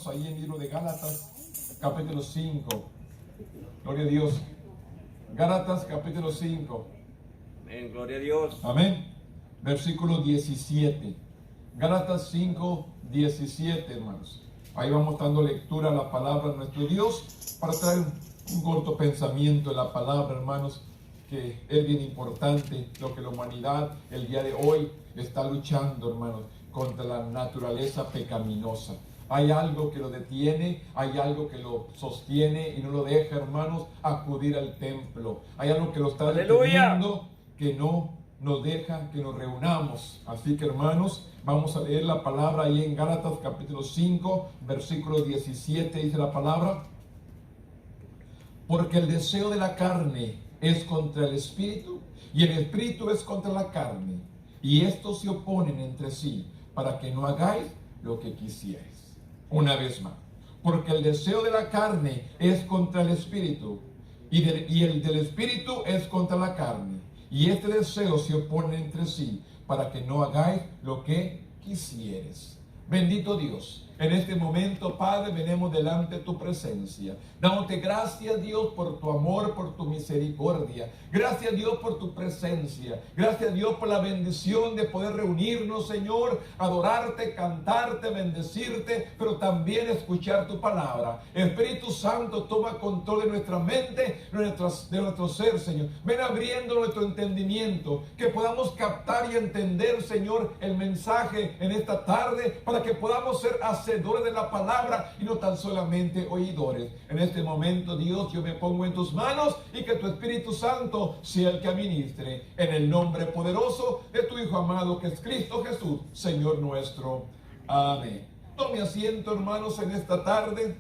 hermanos, ahí en el libro de Gálatas, capítulo 5. Gloria a Dios. Gálatas, capítulo 5. Amén, gloria a Dios. Amén. Versículo 17. Gálatas 5, 17, hermanos. Ahí vamos dando lectura a la palabra de nuestro Dios para traer un corto pensamiento en la palabra, hermanos, que es bien importante lo que la humanidad el día de hoy está luchando, hermanos, contra la naturaleza pecaminosa. Hay algo que lo detiene, hay algo que lo sostiene y no lo deja, hermanos, acudir al templo. Hay algo que lo está deteniendo, que no nos deja que nos reunamos. Así que, hermanos, vamos a leer la palabra ahí en Gálatas capítulo 5, versículo 17, dice la palabra: porque el deseo de la carne es contra el espíritu, y el espíritu es contra la carne, y estos se oponen entre sí, para que no hagáis lo que quisierais. Una vez más, porque el deseo de la carne es contra el espíritu, y el del espíritu es contra la carne, y este deseo se opone entre sí, para que no hagáis lo que quisieres. Bendito Dios, en este momento, Padre, venimos delante de tu presencia, dándote gracias, Dios, por tu amor, por tu misericordia. Gracias, Dios, por tu presencia. Gracias, Dios, por la bendición de poder reunirnos, Señor, adorarte, cantarte, bendecirte, pero también escuchar tu palabra. Espíritu Santo, toma control de nuestra mente, de nuestro ser, Señor. Ven abriendo nuestro entendimiento, que podamos captar y entender, Señor, el mensaje en esta tarde, para que podamos ser hacedores de la palabra y no tan solamente oidores. En este momento, Dios, yo me pongo en tus manos y que tu Espíritu Santo sea el que administre, en el nombre poderoso de tu Hijo amado, que es Cristo Jesús, Señor nuestro. Amén. Tome asiento, hermanos, en esta tarde.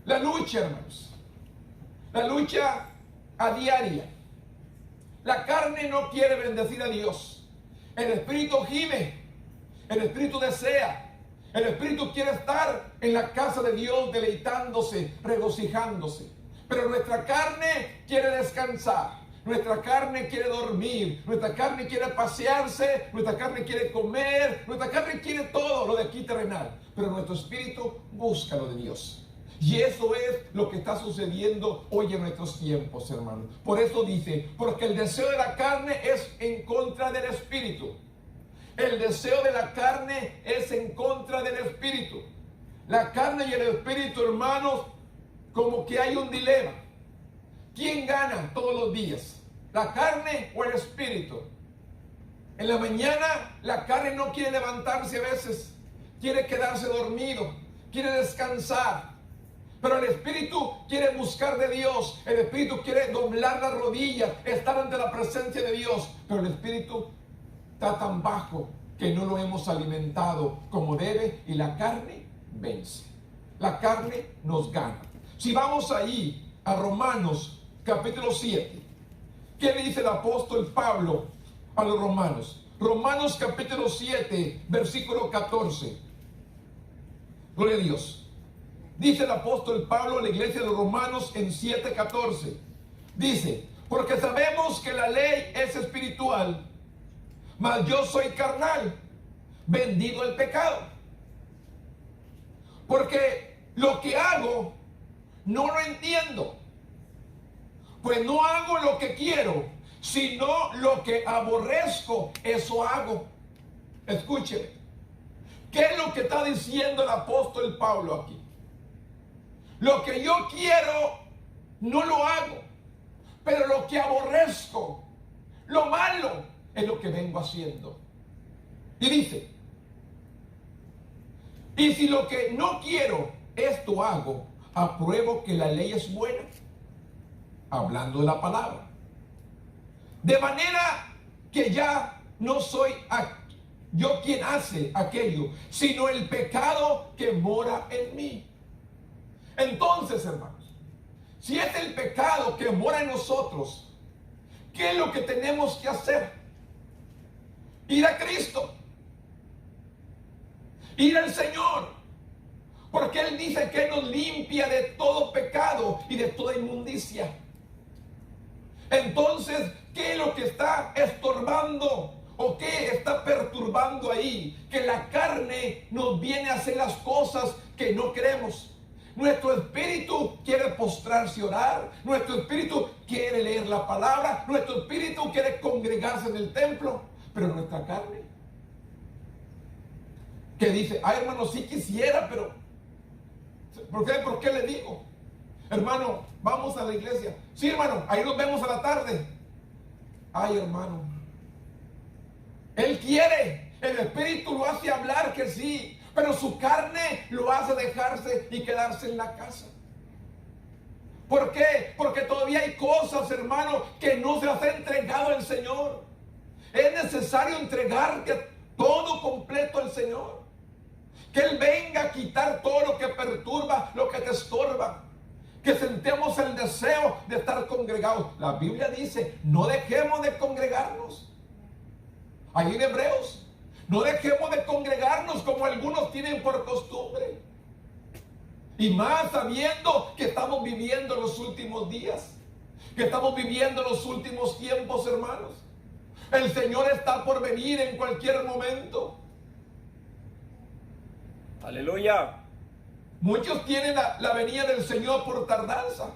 La lucha, hermanos, la lucha a diaria. La carne no quiere bendecir a Dios. El Espíritu gime, el Espíritu desea. El Espíritu quiere estar en la casa de Dios deleitándose, regocijándose. Pero nuestra carne quiere descansar. Nuestra carne quiere dormir. Nuestra carne quiere pasearse. Nuestra carne quiere comer. Nuestra carne quiere todo lo de aquí terrenal. Pero nuestro espíritu busca lo de Dios. Y eso es lo que está sucediendo hoy en nuestros tiempos, hermanos. Por eso dice, porque el deseo de la carne es en contra del espíritu. El deseo de la carne es en contra del espíritu. La carne y el espíritu, hermanos, como que hay un dilema. ¿Quién gana todos los días? ¿La carne o el espíritu? En la mañana la carne no quiere levantarse a veces. Quiere quedarse dormido. Quiere descansar. Pero el espíritu quiere buscar de Dios. El espíritu quiere doblar las rodillas, estar ante la presencia de Dios. Pero el espíritu está tan bajo que no lo hemos alimentado como debe y la carne vence. La carne nos gana. Si vamos ahí a Romanos capítulo 7, ¿qué le dice el apóstol Pablo a los romanos? Romanos capítulo 7, versículo 14. Gloria a Dios. Dice el apóstol Pablo a la iglesia de los romanos en 7:14. Dice, porque sabemos que la ley es espiritual, mas yo soy carnal, vendido al pecado. Porque lo que hago no lo entiendo. Pues no hago lo que quiero, sino lo que aborrezco, eso hago. Escúcheme. ¿Qué es lo que está diciendo el apóstol Pablo aquí? Lo que yo quiero, no lo hago. Pero lo que aborrezco, lo malo, es lo que vengo haciendo. Y dice, y si lo que no quiero, esto hago, apruebo que la ley es buena. Hablando de la palabra. De manera que ya no soy yo quien hace aquello, sino el pecado que mora en mí. Entonces, hermanos, si es el pecado que mora en nosotros, ¿qué es lo que tenemos que hacer? Ir a Cristo, ir al Señor, porque Él dice que nos limpia de todo pecado y de toda inmundicia. Entonces, ¿qué es lo que está estorbando o qué está perturbando ahí? Que la carne nos viene a hacer las cosas que no queremos. Nuestro espíritu quiere postrarse y orar. Nuestro espíritu quiere leer la palabra. Nuestro espíritu quiere congregarse en el templo. Pero nuestra carne, que dice, ay hermano, sí quisiera, pero ¿por qué le digo? Hermano, vamos a la iglesia. Sí, hermano, ahí nos vemos a la tarde. Ay, hermano, él quiere, el espíritu lo hace hablar que sí, pero su carne lo hace dejarse y quedarse en la casa. ¿Por qué? Porque todavía hay cosas, hermano, que no se las ha entregado el Señor. Es necesario entregarte todo completo al Señor. Que Él venga a quitar todo lo que perturba, lo que te estorba. Que sentemos el deseo de estar congregados. La Biblia dice, no dejemos de congregarnos. Ahí en Hebreos, no dejemos de congregarnos como algunos tienen por costumbre. Y más sabiendo que estamos viviendo los últimos días, que estamos viviendo los últimos tiempos, hermanos. El Señor está por venir en cualquier momento. Aleluya. Muchos tienen la venida del Señor por tardanza.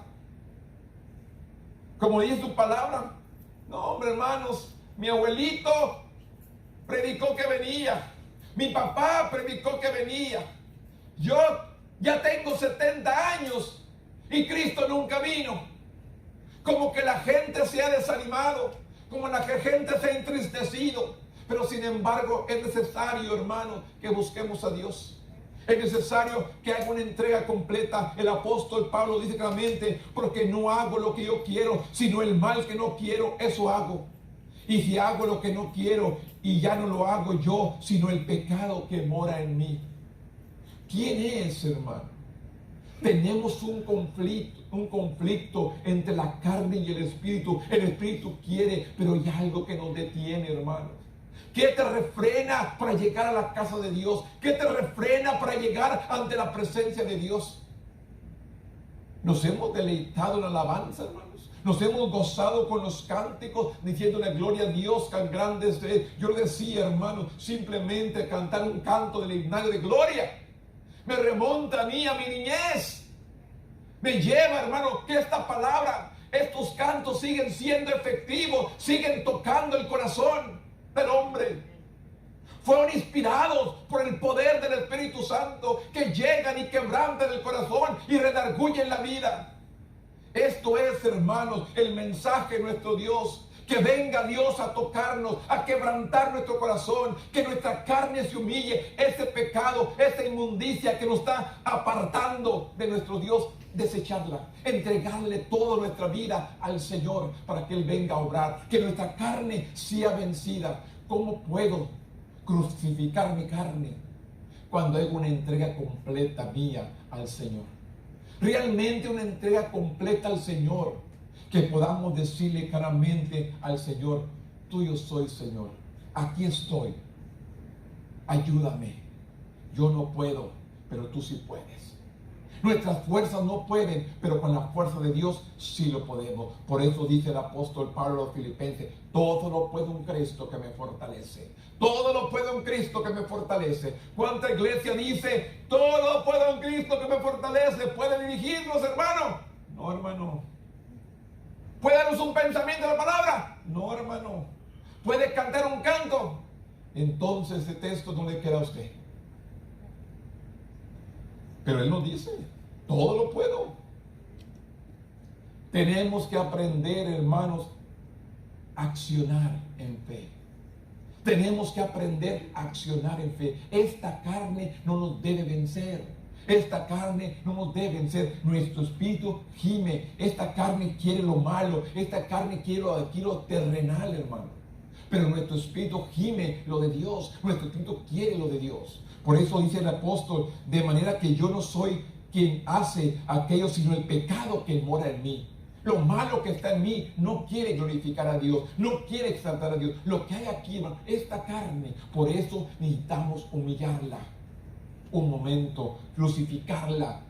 Como dice su palabra. No, hombre, hermanos, mi abuelito predicó que venía. Mi papá predicó que venía. Yo ya tengo 70 años y Cristo nunca vino. Como que la gente se ha desanimado, como la gente se ha entristecido. Pero sin embargo es necesario, hermano, que busquemos a Dios. Es necesario que haga una entrega completa. El apóstol Pablo dice claramente, porque no hago lo que yo quiero, sino el mal que no quiero, eso hago. Y si hago lo que no quiero, y ya no lo hago yo, sino el pecado que mora en mí. ¿Quién es, hermano? Tenemos un conflicto entre la carne y el espíritu. El espíritu quiere, pero hay algo que nos detiene, hermanos. ¿Qué te refrena para llegar a la casa de Dios? ¿Qué te refrena para llegar ante la presencia de Dios? Nos hemos deleitado en la alabanza, hermanos. Nos hemos gozado con los cánticos, diciéndole gloria a Dios, tan grande es Él. Yo le decía, hermano, simplemente cantar un canto del himnario de gloria me remonta a mí, a mi niñez. Me lleva, hermano, que esta palabra, estos cantos siguen siendo efectivos, siguen tocando el corazón del hombre. Fueron inspirados por el poder del Espíritu Santo, que llegan y quebrantan el corazón y redarguyen la vida. Esto es, hermanos, el mensaje de nuestro Dios. Que venga Dios a tocarnos, a quebrantar nuestro corazón, que nuestra carne se humille, ese pecado, esa inmundicia que nos está apartando de nuestro Dios, desecharla, entregarle toda nuestra vida al Señor para que Él venga a obrar, que nuestra carne sea vencida. ¿Cómo puedo crucificar mi carne cuando hago una entrega completa mía al Señor? Realmente una entrega completa al Señor, que podamos decirle claramente al Señor, tuyo soy, Señor, aquí estoy, ayúdame, yo no puedo, pero tú sí puedes. Nuestras fuerzas no pueden, pero con la fuerza de Dios sí lo podemos. Por eso dice el apóstol Pablo a los Filipenses, todo lo puedo en Cristo que me fortalece. Todo lo puedo en Cristo que me fortalece. ¿Cuánta iglesia dice, todo lo puedo en Cristo que me fortalece? ¿Puede dirigirnos, hermano? No, hermano. ¿Puede darnos un pensamiento de la palabra? No, hermano. ¿Puede cantar un canto? Entonces ese texto no le queda a usted. Pero Él nos dice, todo lo puedo. Tenemos que aprender, hermanos, a accionar en fe. Tenemos que aprender a accionar en fe. Esta carne no nos debe vencer. Esta carne no nos debe vencer. Nuestro espíritu gime. Esta carne quiere lo malo. Esta carne quiere lo terrenal, hermano. Pero nuestro espíritu gime lo de Dios. Nuestro espíritu quiere lo de Dios. Por eso dice el apóstol, de manera que yo no soy quien hace aquello, sino el pecado que mora en mí. Lo malo que está en mí no quiere glorificar a Dios, no quiere exaltar a Dios. Lo que hay aquí, hermano, esta carne, por eso necesitamos humillarla un momento, crucificarla,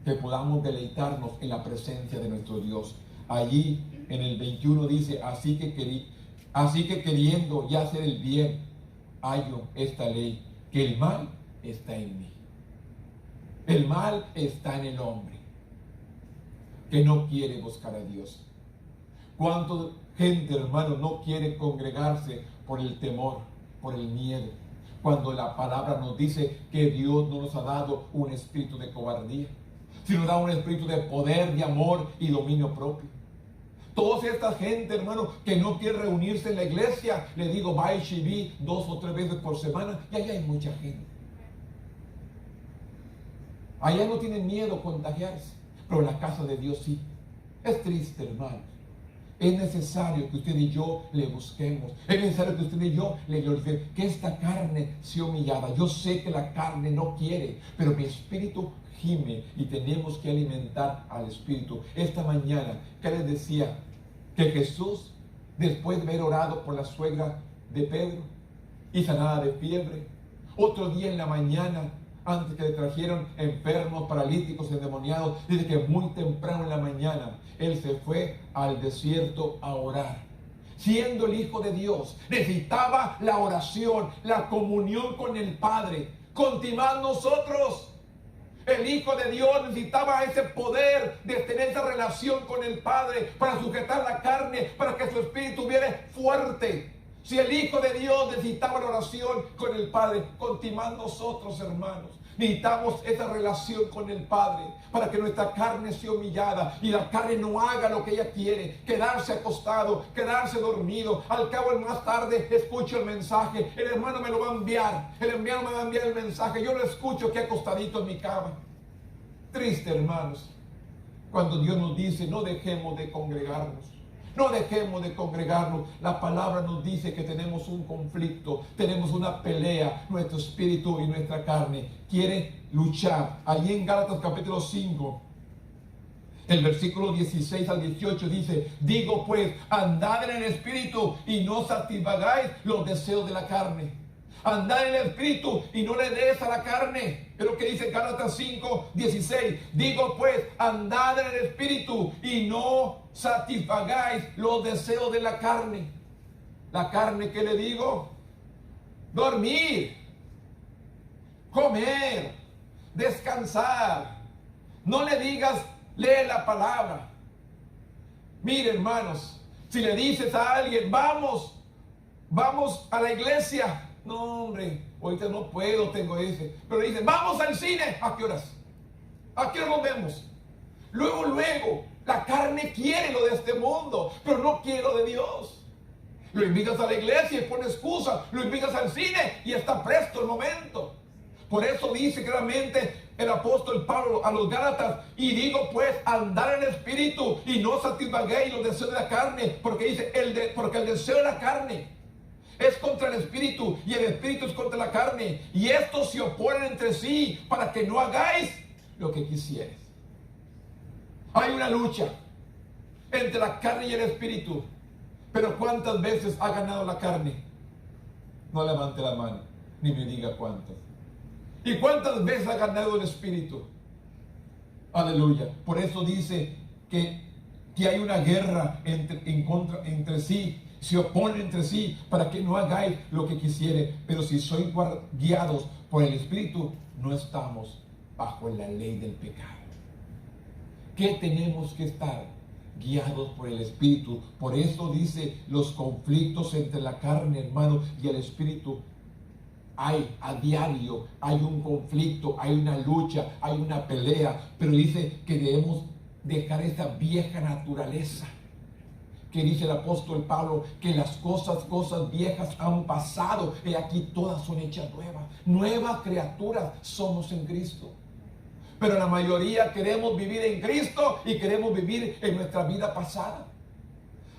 que podamos deleitarnos en la presencia de nuestro Dios. Allí en el 21 dice, así que queriendo ya hacer el bien, hallo esta ley, que el mal está en mí. El mal está en el hombre, que no quiere buscar a Dios. ¿Cuánta gente, hermano, no quiere congregarse por el temor, por el miedo? Cuando la palabra nos dice que Dios no nos ha dado un espíritu de cobardía, sino da un espíritu de poder, de amor y dominio propio. Toda esta gente, hermano, que no quiere reunirse en la iglesia, le digo, va a Shiví 2 o 3 veces por semana, y allá hay mucha gente. Allá no tienen miedo a contagiarse, pero en la casa de Dios sí. Es triste, hermano. Es necesario que usted y yo le busquemos. Es necesario que usted y yo le glorifiquemos. Que esta carne sea humillada. Yo sé que la carne no quiere, pero mi espíritu gime y tenemos que alimentar al espíritu. Esta mañana, ¿qué les decía? Que Jesús, después de haber orado por la suegra de Pedro y sanada de fiebre, otro día en la mañana, antes que le trajeron enfermos, paralíticos, endemoniados, dice que muy temprano en la mañana Él se fue al desierto a orar. Siendo el Hijo de Dios, necesitaba la oración, la comunión con el Padre. Continuad nosotros. El Hijo de Dios necesitaba ese poder de tener esa relación con el Padre para sujetar la carne, para que su espíritu viera fuerte. Si el Hijo de Dios necesitaba la oración con el Padre, continuad nosotros, hermanos. Necesitamos esa relación con el Padre para que nuestra carne sea humillada y la carne no haga lo que ella quiere, quedarse acostado, quedarse dormido. Al cabo, más tarde escucho el mensaje, el hermano me lo va a enviar, el enviado me va a enviar el mensaje, yo lo escucho aquí acostadito en mi cama. Triste, hermanos, cuando Dios nos dice no dejemos de congregarnos. No dejemos de congregarnos. La palabra nos dice que tenemos un conflicto, tenemos una pelea. Nuestro espíritu y nuestra carne quiere luchar. Allí en Gálatas capítulo 5, el versículo 16 al 18 dice: digo pues, andad en el espíritu y no satisfagáis los deseos de la carne. Andad en el espíritu y no le des a la carne. Es lo que dice Gálatas 5, 16. Digo pues, andad en el espíritu y no satisfagáis los deseos de la carne. La carne, ¿qué le digo? Dormir, comer, descansar. No le digas, lee la palabra. Mire, hermanos, si le dices a alguien, vamos a la iglesia. No, hombre, ahorita no puedo, tengo ese. Pero dicen, vamos al cine. ¿A qué horas? ¿A qué hora nos vemos? Luego, la carne quiere lo de este mundo, pero no quiere lo de Dios. Lo invitas a la iglesia y pone excusa. Lo invitas al cine y está presto el momento. Por eso dice claramente el apóstol Pablo a los Gálatas: y digo pues, andar en el espíritu y no satisfagáis los deseos de la carne. Porque dice, porque el deseo de la carne es contra el espíritu y el espíritu es contra la carne, y estos se oponen entre sí para que no hagáis lo que quisieres. Hay una lucha entre la carne y el espíritu, pero ¿cuántas veces ha ganado la carne? No levante la mano ni me diga cuántas. ¿Y cuántas veces ha ganado el espíritu? Aleluya. Por eso dice que hay una guerra entre sí. Se oponen entre sí para que no hagáis lo que quisiere. Pero si sois guiados por el Espíritu, no estamos bajo la ley del pecado. ¿Qué tenemos que estar? Guiados por el Espíritu. Por eso dice, los conflictos entre la carne, hermano, y el Espíritu. Hay a diario, hay un conflicto, hay una lucha, hay una pelea. Pero dice que debemos dejar esa vieja naturaleza. Que dice el apóstol Pablo, que las cosas viejas han pasado, y aquí todas son hechas nuevas. Nuevas criaturas somos en Cristo. Pero la mayoría queremos vivir en Cristo y queremos vivir en nuestra vida pasada.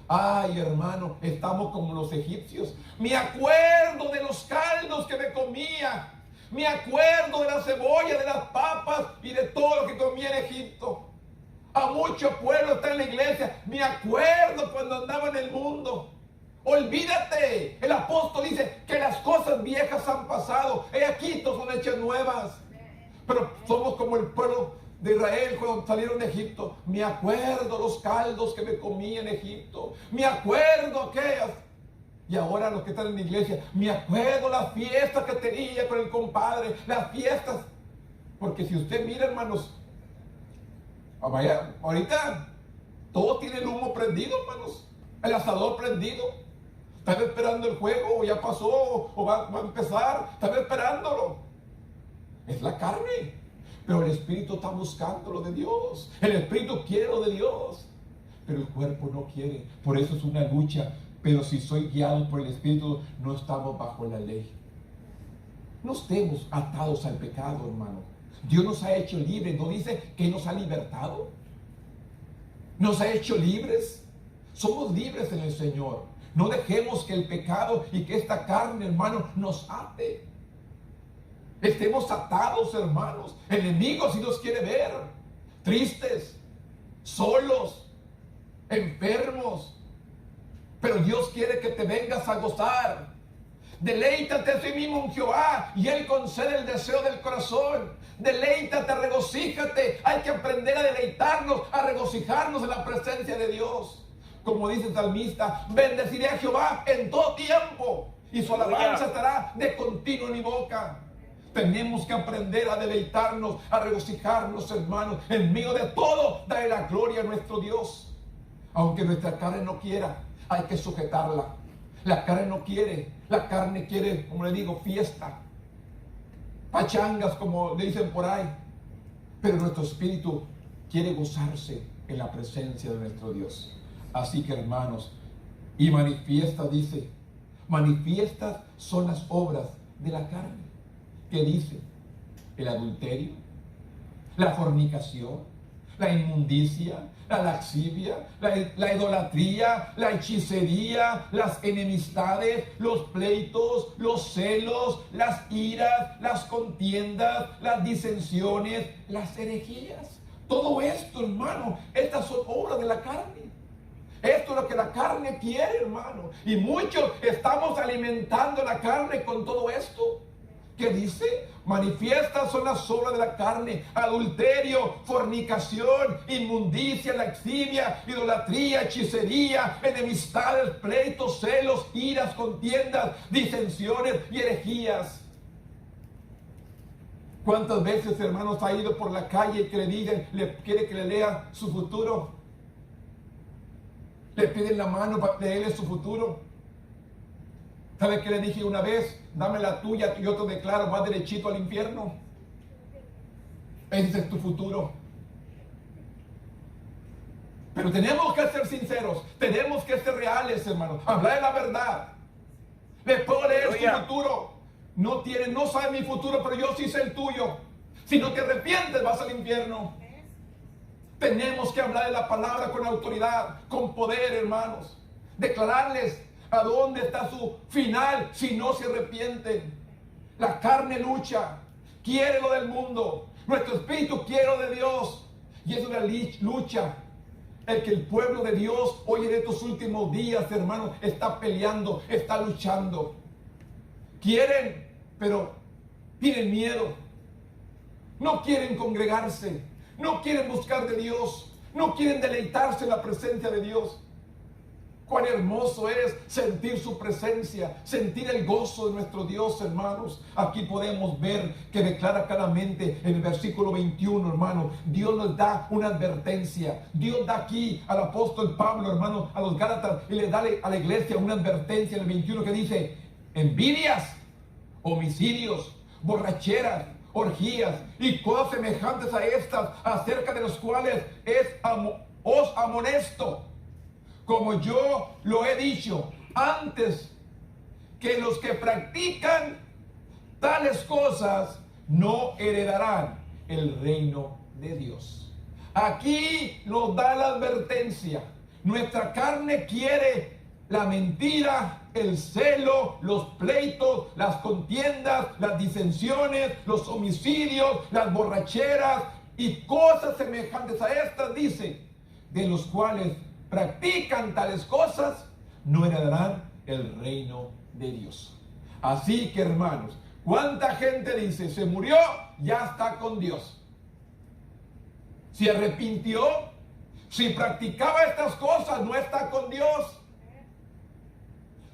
Ay, hermano, estamos como los egipcios. Me acuerdo de los caldos que me comía. Me acuerdo de la cebolla, de las papas y de todo lo que comía en Egipto. A muchos pueblos está en la iglesia. Me acuerdo cuando andaba en el mundo. Olvídate. El apóstol dice que las cosas viejas han pasado. He aquí, todas son hechas nuevas. Pero somos como el pueblo de Israel cuando salieron de Egipto. Me acuerdo los caldos que me comí en Egipto. Me acuerdo aquellas. Y ahora los que están en la iglesia, me acuerdo las fiestas que tenía con el compadre. Las fiestas. Porque si usted mira, hermanos, vaya, ahorita todo tiene el humo prendido, hermanos. El asador prendido. Están esperando el juego, o ya pasó, o va a empezar. Están esperándolo. Es la carne. Pero el Espíritu está buscando lo de Dios. El Espíritu quiere lo de Dios. Pero el cuerpo no quiere. Por eso es una lucha. Pero si soy guiado por el Espíritu, no estamos bajo la ley. No estemos atados al pecado, hermano. Dios nos ha hecho libres. ¿No dice que nos ha libertado? Nos ha hecho libres. Somos libres en el Señor. No dejemos que el pecado y que esta carne, hermano, nos ate. Estemos atados, hermanos. El enemigo si nos quiere ver tristes, solos, enfermos. Pero Dios quiere que te vengas a gozar. Deleítate a ti mismo en Jehová y Él concede el deseo del corazón. Deleítate, regocíjate. Hay que aprender a deleitarnos, a regocijarnos en la presencia de Dios. Como dice el salmista, bendeciré a Jehová en todo tiempo y su alabanza estará de continuo en mi boca. Tenemos que aprender a deleitarnos, a regocijarnos, hermanos. En medio de todo, darle la gloria a nuestro Dios. Aunque nuestra carne no quiera, hay que sujetarla. La carne no quiere. La carne quiere, como le digo, fiesta. Pachangas, como le dicen por ahí. Pero nuestro espíritu quiere gozarse en la presencia de nuestro Dios. Así que, hermanos, y manifiesta, dice, manifiestas son las obras de la carne. ¿Qué dice? El adulterio, la fornicación, la inmundicia, la lascivia, la idolatría, la hechicería, las enemistades, los pleitos, los celos, las iras, las contiendas, las disensiones, las herejías. Todo esto, hermano, estas son obras de la carne. Esto es lo que la carne quiere, hermano. Y muchos estamos alimentando la carne con todo esto. ¿Qué dice? Manifiestas son las obras de la carne: adulterio, fornicación, inmundicia, lascivia, idolatría, hechicería, enemistades, pleitos, celos, iras, contiendas, disensiones y herejías. ¿Cuántas veces, hermanos, ha ido por la calle y que le digan, quiere que le lea su futuro? Le piden la mano para leerle su futuro. ¿Sabe qué le dije una vez? Dame la tuya y yo te declaro, vas derechito al infierno. Ese es tu futuro. Pero tenemos que ser sinceros, tenemos que ser reales, hermanos. Hablar de la verdad. Le puedo leer su futuro. No sabe mi futuro, pero yo sí sé el tuyo. Si no te arrepientes, vas al infierno. Tenemos que hablar de la palabra con autoridad, con poder, hermanos. Declararles a dónde está su final si no se arrepienten. La carne lucha, quiere lo del mundo. Nuestro espíritu quiere lo de Dios. Y es una lucha. El que el pueblo de Dios hoy en estos últimos días, hermanos, está peleando, está luchando. Quieren, pero tienen miedo. No quieren congregarse. No quieren buscar de Dios. No quieren deleitarse en la presencia de Dios. Cuán hermoso es sentir su presencia, sentir el gozo de nuestro Dios, hermanos. Aquí podemos ver que declara claramente en el versículo 21, hermano. Dios nos da una advertencia. Dios da aquí al apóstol Pablo, hermano, a los Gálatas, y le da a la iglesia una advertencia en el 21 que dice: envidias, homicidios, borracheras, orgías y cosas semejantes a estas, acerca de los cuales os amonesto, como yo lo he dicho antes, que los que practican tales cosas no heredarán el reino de Dios. Aquí nos da la advertencia. Nuestra carne quiere la mentira, el celo, los pleitos, las contiendas, las disensiones, los homicidios, las borracheras y cosas semejantes a estas, dice, de los cuales practican tales cosas, no heredarán el reino de Dios. Así que, hermanos, ¿cuánta gente dice, se murió, ya está con Dios? Se arrepintió, si practicaba estas cosas, no está con Dios.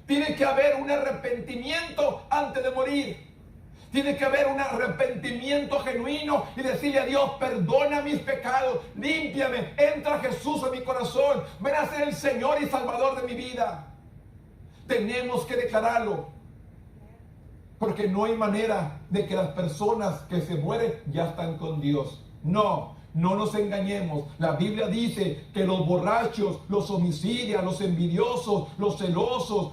Tiene que haber un arrepentimiento antes de morir. Tiene que haber un arrepentimiento genuino y decirle a Dios, perdona mis pecados, límpiame, entra Jesús en mi corazón, ven a ser el Señor y Salvador de mi vida. Tenemos que declararlo, porque no hay manera de que las personas que se mueren ya están con Dios. No nos engañemos. La Biblia dice que los borrachos, los homicidas, los envidiosos, los celosos,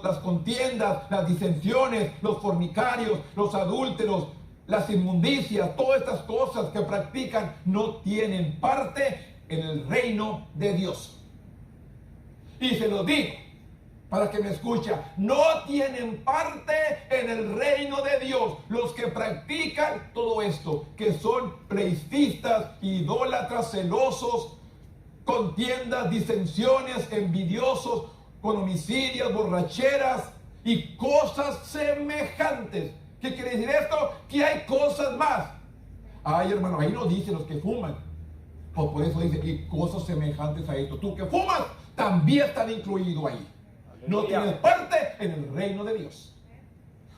las contiendas, las disensiones, los fornicarios, los adúlteros, las inmundicias, todas estas cosas que practican no tienen parte en el reino de Dios. Y se lo digo para que me escucha, no tienen parte en el reino de Dios los que practican todo esto, que son pleististas, idólatras, celosos, contiendas, disensiones, envidiosos, con homicidios, borracheras y cosas semejantes. ¿Qué quiere decir esto? Que hay cosas más. Ay, hermano, ahí no dice los que fuman. Pues por eso dice, y cosas semejantes a esto. Tú que fumas, también están incluidos ahí. No tienes parte en el reino de Dios.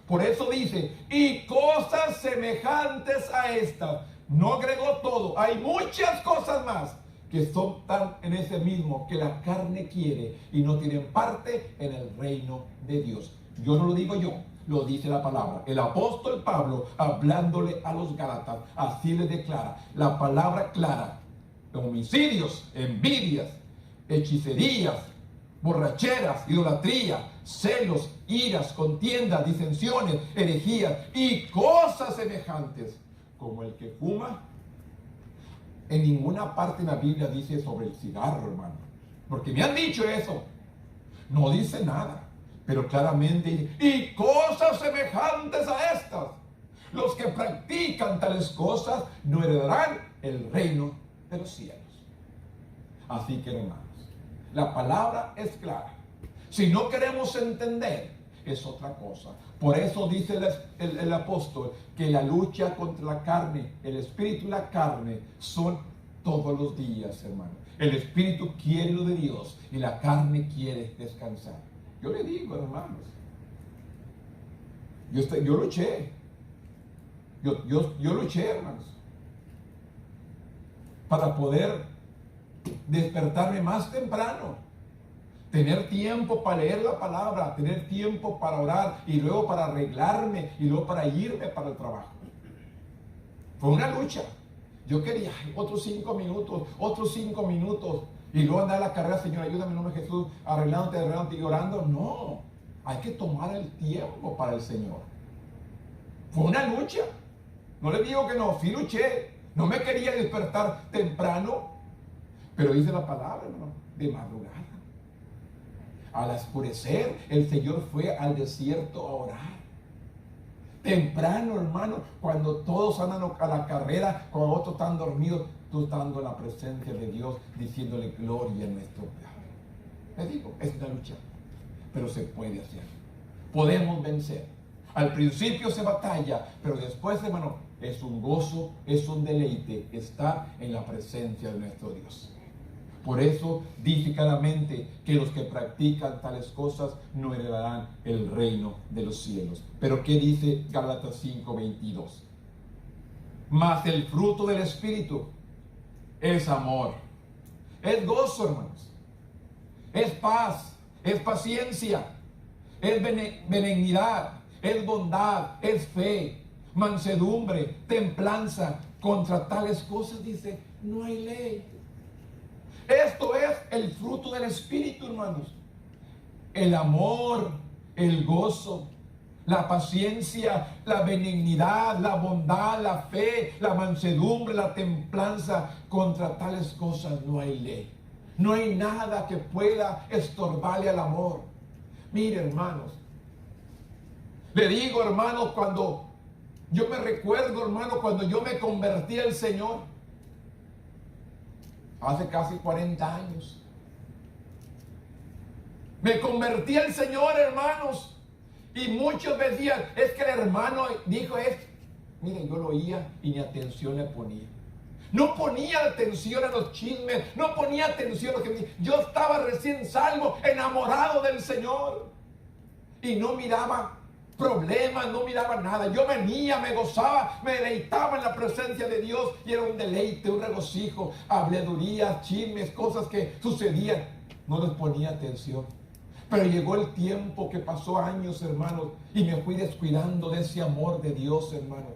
Por eso dice, y cosas semejantes a estas. No agregó todo. Hay muchas cosas más que son tan en ese mismo que la carne quiere y no tienen parte en el reino de Dios. Yo no lo digo yo, lo dice la palabra. El apóstol Pablo, hablándole a los Gálatas, así les declara. La palabra clara: homicidios, envidias, hechicerías, borracheras, idolatría, celos, iras, contiendas, disensiones, herejías y cosas semejantes, como el que fuma. En ninguna parte de la Biblia dice sobre el cigarro, hermano, porque me han dicho eso. No dice nada, pero claramente dice, y cosas semejantes a estas. Los que practican tales cosas no heredarán el reino de los cielos. Así que, hermanos, la palabra es clara. Si no queremos entender, es otra cosa. Por eso dice el apóstol que la lucha contra la carne, el espíritu y la carne son todos los días, hermano. El espíritu quiere lo de Dios y la carne quiere descansar. Yo le digo, hermanos, yo luché. Yo luché, hermanos, para poder despertarme más temprano, tener tiempo para leer la palabra, tener tiempo para orar y luego para arreglarme y luego para irme para el trabajo. Fue una lucha. Yo quería otros 5 minutos y luego andar a la carrera, Señor, ayúdame en nombre de Jesús, arreglándote y orando. No, hay que tomar el tiempo para el Señor. Fue una lucha. No le digo que no, sí luché. No me quería despertar temprano, pero dice la palabra, hermano, de madrugada. Al oscurecer, el Señor fue al desierto a orar. Temprano, hermano, cuando todos andan a la carrera, cuando otros están dormidos, tú estando en la presencia de Dios, diciéndole gloria a nuestro Padre. Les digo, es una lucha, pero se puede hacer. Podemos vencer. Al principio se batalla, pero después, hermano, es un gozo, es un deleite estar en la presencia de nuestro Dios. Por eso dice claramente que los que practican tales cosas no heredarán el reino de los cielos. Pero ¿qué dice Gálatas 5:22? Mas el fruto del Espíritu es amor, es gozo, hermanos, es paz, es paciencia, es benignidad, es bondad, es fe, mansedumbre, templanza. Contra tales cosas, dice, no hay ley. Esto es el fruto del Espíritu, hermanos. El amor, el gozo, la paciencia, la benignidad, la bondad, la fe, la mansedumbre, la templanza. Contra tales cosas no hay ley. No hay nada que pueda estorbarle al amor. Mire, hermanos, le digo, hermanos, cuando yo me recuerdo, hermano, cuando yo me convertí al Señor, hace casi 40 años. Me convertí al Señor, hermanos, y muchos decían, es que el hermano dijo esto. Miren, yo lo oía y ni atención le ponía. No ponía atención a los chismes, no ponía atención a lo que yo estaba recién salvo, enamorado del Señor, y no miraba problemas, no miraba nada. Yo venía, me gozaba, me deleitaba en la presencia de Dios y era un deleite, un regocijo, habladurías, chismes, cosas que sucedían. No les ponía atención. Pero llegó el tiempo que pasó años, hermanos, y me fui descuidando de ese amor de Dios, hermano.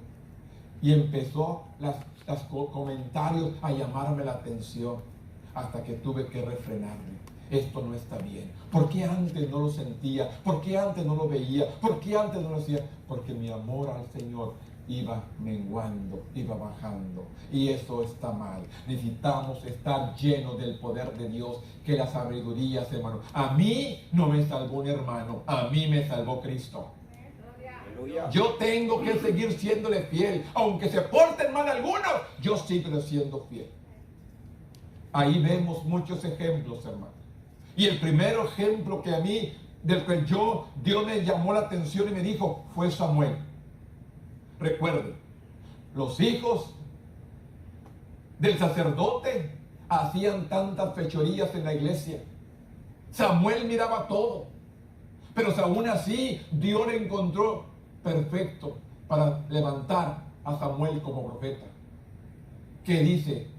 Y empezó los comentarios a llamarme la atención hasta que tuve que refrenarme. Esto no está bien. ¿Por qué antes no lo sentía? ¿Por qué antes no lo veía? ¿Por qué antes no lo hacía? Porque mi amor al Señor iba menguando, iba bajando. Y eso está mal. Necesitamos estar llenos del poder de Dios, que la sabiduría, hermano. A mí no me salvó un hermano, a mí me salvó Cristo. Yo tengo que seguir siéndole fiel. Aunque se porten mal algunos, yo sigo siendo fiel. Ahí vemos muchos ejemplos, hermano. Y el primer ejemplo que a mí, del que Dios me llamó la atención y me dijo, fue Samuel. Recuerden, los hijos del sacerdote hacían tantas fechorías en la iglesia. Samuel miraba todo. Pero aún así, Dios le encontró perfecto para levantar a Samuel como profeta. ¿Qué dice?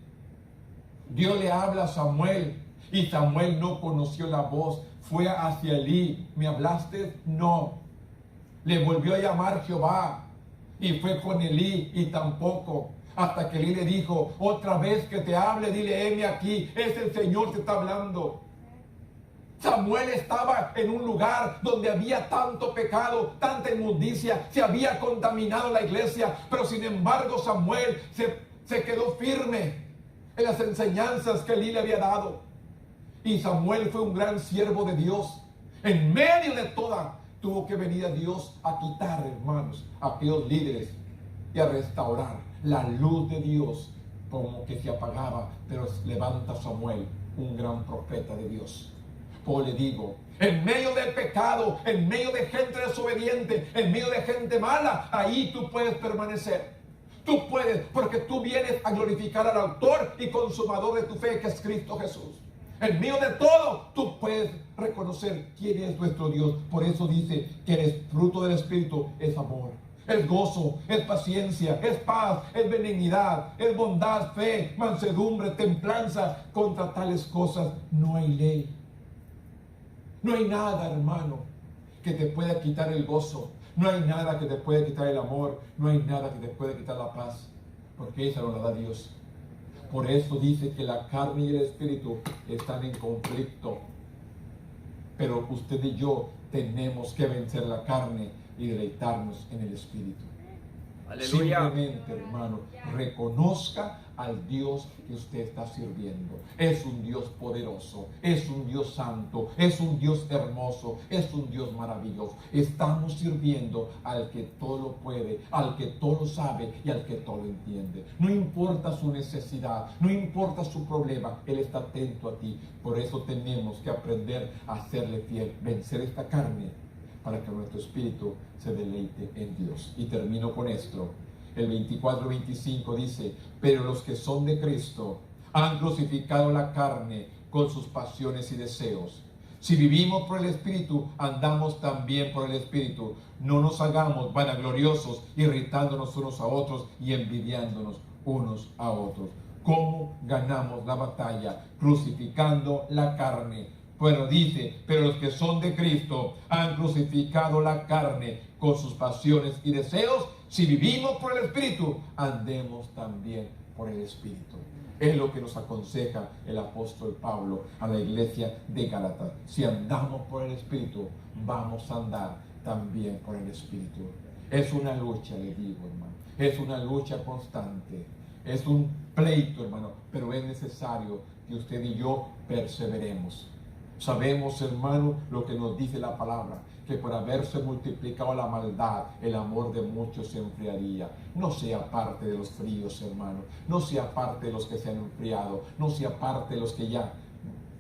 Dios le habla a Samuel y Samuel no conoció la voz. Fue hacia Elí. ¿Me hablaste? No. Le volvió a llamar Jehová y fue con Elí y tampoco. Hasta que Elí le dijo, otra vez que te hable, dile, heme aquí, es el Señor que está hablando. Samuel estaba en un lugar donde había tanto pecado, tanta inmundicia, se había contaminado la iglesia, pero sin embargo Samuel se quedó firme en las enseñanzas que Elí le había dado. Y Samuel fue un gran siervo de Dios. En medio de toda, tuvo que venir a Dios a quitar, hermanos, a aquellos líderes y a restaurar la luz de Dios, como que se apagaba. Pero levanta Samuel, un gran profeta de Dios. Pues le digo, en medio del pecado, en medio de gente desobediente, en medio de gente mala, ahí tú puedes permanecer. Tú puedes, porque tú vienes a glorificar al autor y consumador de tu fe, que es Cristo Jesús. En medio de todo, tú puedes reconocer quién es nuestro Dios. Por eso dice que el fruto del Espíritu es amor, es gozo, es paciencia, es paz, es benignidad, es bondad, fe, mansedumbre, templanza. Contra tales cosas no hay ley. No hay nada, hermano, que te pueda quitar el gozo. No hay nada que te pueda quitar el amor. No hay nada que te pueda quitar la paz. Porque esa no la da Dios. Por eso dice que la carne y el espíritu están en conflicto. Pero usted y yo tenemos que vencer la carne y deleitarnos en el espíritu. Aleluya. Simplemente, hermano, reconozca al Dios que usted está sirviendo. Es un Dios poderoso, es un Dios santo, es un Dios hermoso, es un Dios maravilloso. Estamos sirviendo al que todo lo puede, al que todo lo sabe y al que todo lo entiende. No importa su necesidad, no importa su problema, Él está atento a ti. Por eso tenemos que aprender a serle fiel, vencer esta carne, para que nuestro espíritu se deleite en Dios. Y termino con esto. El 24-25 dice, pero los que son de Cristo han crucificado la carne con sus pasiones y deseos. Si vivimos por el Espíritu, andamos también por el Espíritu. No nos hagamos vanagloriosos, irritándonos unos a otros y envidiándonos unos a otros. ¿Cómo ganamos la batalla? Crucificando la carne. Bueno, dice, pero los que son de Cristo han crucificado la carne con sus pasiones y deseos. Si vivimos por el Espíritu, andemos también por el Espíritu. Es lo que nos aconseja el apóstol Pablo a la iglesia de Gálatas. Si andamos por el Espíritu, vamos a andar también por el Espíritu. Es una lucha, le digo, hermano. Es una lucha constante. Es un pleito, hermano. Pero es necesario que usted y yo perseveremos. Sabemos, hermano, lo que nos dice la palabra, que por haberse multiplicado la maldad, el amor de muchos se enfriaría. No sea parte de los fríos, hermano. No sea parte de los que se han enfriado. No sea parte de los que ya.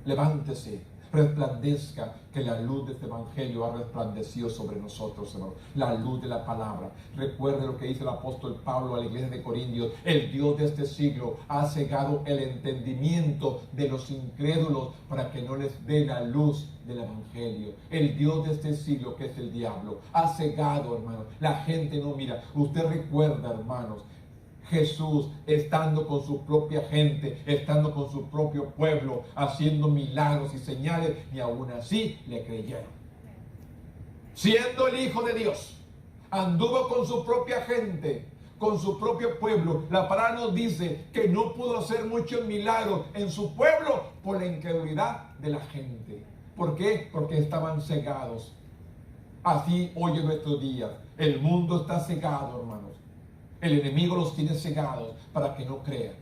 Levántese, resplandezca, que la luz de este evangelio ha resplandecido sobre nosotros, hermano. La luz de la palabra. Recuerde lo que dice el apóstol Pablo a la iglesia de Corintios: el Dios de este siglo ha cegado el entendimiento de los incrédulos para que no les dé la luz del evangelio. El Dios de este siglo, que es el diablo, ha cegado, hermano. La gente no mira. Usted recuerda, hermanos, Jesús estando con su propia gente, estando con su propio pueblo, haciendo milagros y señales, y aún así le creyeron. Siendo el Hijo de Dios, anduvo con su propia gente, con su propio pueblo. La palabra nos dice que no pudo hacer muchos milagros en su pueblo por la incredulidad de la gente. ¿Por qué? Porque estaban cegados. Así hoy en nuestros días el mundo está cegado, hermanos. El enemigo los tiene cegados para que no crean.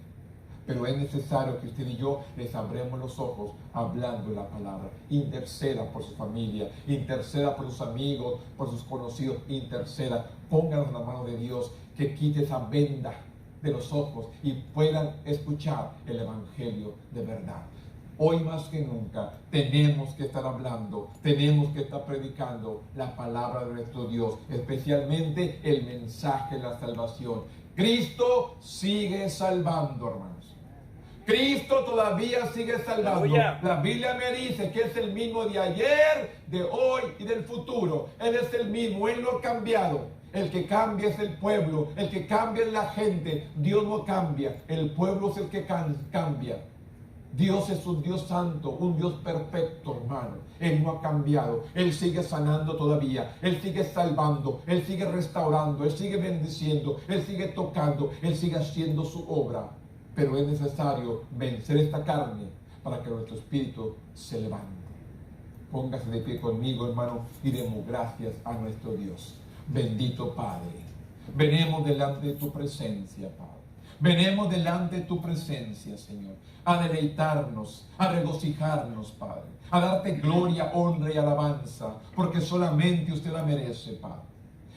Pero es necesario que usted y yo les abramos los ojos hablando la palabra. Interceda por su familia, interceda por sus amigos, por sus conocidos, interceda. Pónganlo en la mano de Dios, que quite esa venda de los ojos y puedan escuchar el evangelio de verdad. Hoy más que nunca tenemos que estar hablando, tenemos que estar predicando la palabra de nuestro Dios, especialmente el mensaje de la salvación. Cristo sigue salvando, hermanos. Cristo todavía sigue salvando. ¡Aleluya! La Biblia me dice que es el mismo de ayer, de hoy y del futuro. Él es el mismo, Él no ha cambiado. El que cambia es el pueblo, el que cambia es la gente. Dios no cambia, el pueblo es el que cambia. Dios es un Dios santo, un Dios perfecto, hermano. Él no ha cambiado. Él sigue sanando todavía. Él sigue salvando. Él sigue restaurando. Él sigue bendiciendo. Él sigue tocando. Él sigue haciendo su obra. Pero es necesario vencer esta carne para que nuestro espíritu se levante. Póngase de pie conmigo, hermano, y demos gracias a nuestro Dios. Bendito Padre. Venimos delante de tu presencia, Padre. Venimos delante de tu presencia, Señor, a deleitarnos, a regocijarnos, Padre, a darte gloria, honra y alabanza, porque solamente usted la merece, Padre.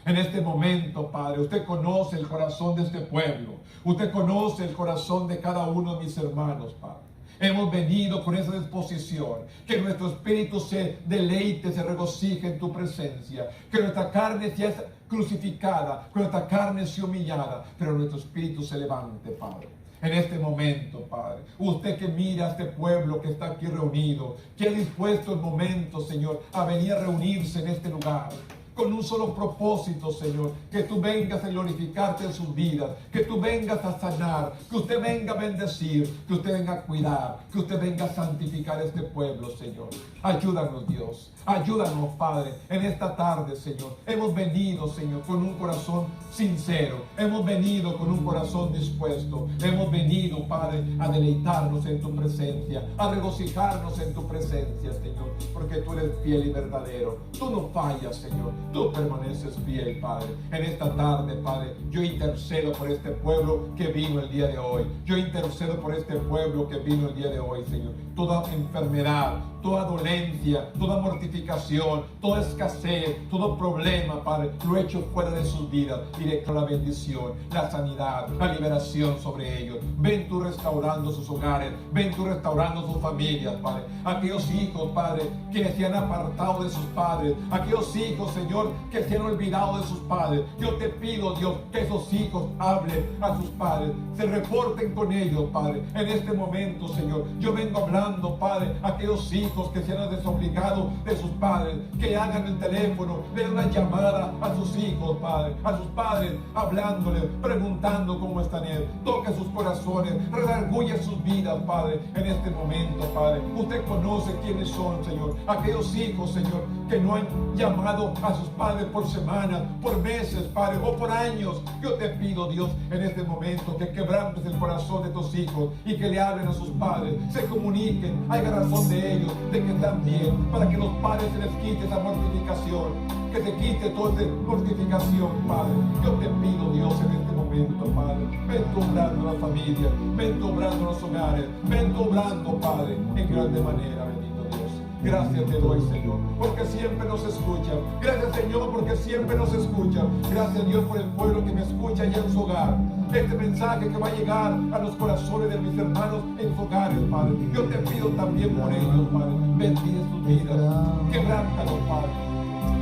En este momento, Padre, usted conoce el corazón de este pueblo, usted conoce el corazón de cada uno de mis hermanos, Padre. Hemos venido con esa disposición, que nuestro espíritu se deleite, se regocije en tu presencia, que nuestra carne sea crucificada, que nuestra carne sea humillada, pero nuestro espíritu se levante, Padre. En este momento, Padre, usted que mira a este pueblo que está aquí reunido, que ha dispuesto el momento, Señor, a venir a reunirse en este lugar, con un solo propósito, Señor, que tú vengas a glorificarte en sus vidas, que tú vengas a sanar, que usted venga a bendecir, que usted venga a cuidar, que usted venga a santificar este pueblo, Señor. Ayúdanos, Dios, ayúdanos, Padre, en esta tarde, Señor. Hemos venido, Señor, con un corazón sincero, hemos venido con un corazón dispuesto, hemos venido, Padre, a deleitarnos en tu presencia, a regocijarnos en tu presencia, Señor, porque tú eres fiel y verdadero, tú no fallas, Señor. Tú permaneces fiel, Padre. En esta tarde, Padre, yo intercedo por este pueblo que vino el día de hoy. Yo intercedo por este pueblo que vino el día de hoy, Señor. Toda enfermedad, toda dolencia, toda mortificación, toda escasez, todo problema, Padre, lo he hecho fuera de sus vidas y declaro la bendición, la sanidad, la liberación sobre ellos. Ven tú restaurando sus hogares, ven tú restaurando sus familias, Padre. Aquellos hijos, Padre, que se han apartado de sus padres, aquellos hijos, Señor, que se han olvidado de sus padres. Yo te pido, Dios, que esos hijos hablen a sus padres, se reporten con ellos, Padre. En este momento, Señor, yo vengo hablando, Padre, a aquellos hijos que se han desobligado de sus padres, que hagan el teléfono, den una llamada a sus hijos, Padre, a sus padres, hablándoles, preguntando cómo están ellos. Toque sus corazones, redarguye sus vidas, Padre, en este momento, Padre. Usted conoce quiénes son, Señor, aquellos hijos, Señor, que no han llamado a sus padres por semanas, por meses, Padre, o por años. Yo te pido, Dios, en este momento que quebrantes el corazón de tus hijos y que le hablen a sus padres, se comuniquen, haya razón de ellos, de que están bien, para que los padres se les quite esa mortificación, que se quite toda esa mortificación, Padre. Yo te pido, Dios, en este momento, Padre, ven tú obrando en las familias, ven tú obrando en los hogares, ven tú obrando, Padre, en grande manera, bendito Dios. Gracias te doy, Señor, porque siempre nos escucha. Gracias, Señor, porque siempre nos escucha. Gracias, Dios, por el pueblo que me escucha ya en su hogar. Este mensaje que va a llegar a los corazones de mis hermanos en sus hogares, Padre. Yo te pido también por ellos, Padre. Bendice sus vidas. Quebrántalos, Padre.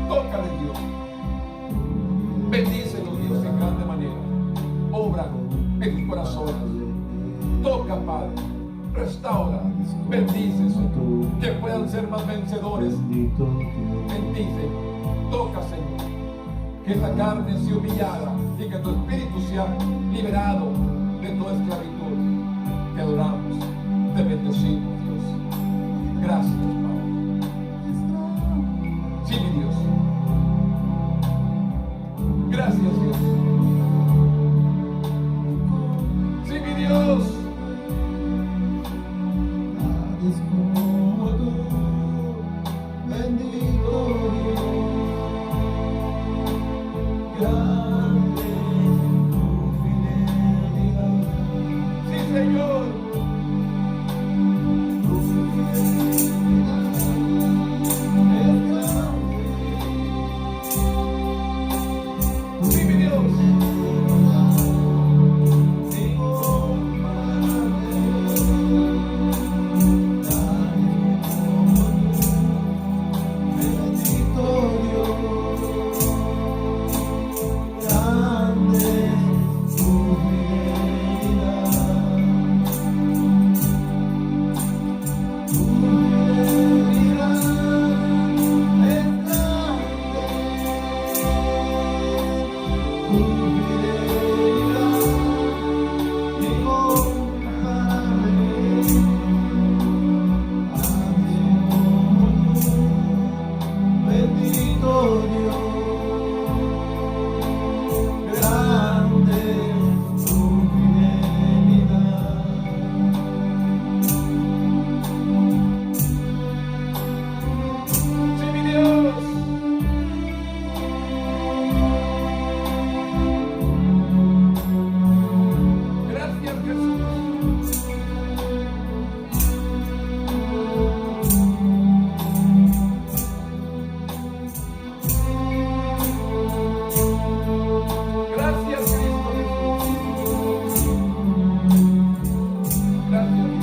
Tócale, Dios. Bendícelos, Dios, en grande manera. Obra en tus corazones. Toca, Padre. Restaura. Bendice, Señor. Que puedan ser más vencedores. Bendice. Toca, Señor. Que esta carne sea humillada y que tu espíritu sea liberado de toda esclavitud. Te adoramos. Te bendecimos, Dios. Gracias, Padre. Sí, mi Dios. Gracias, Dios. Sí, mi Dios. Gracias.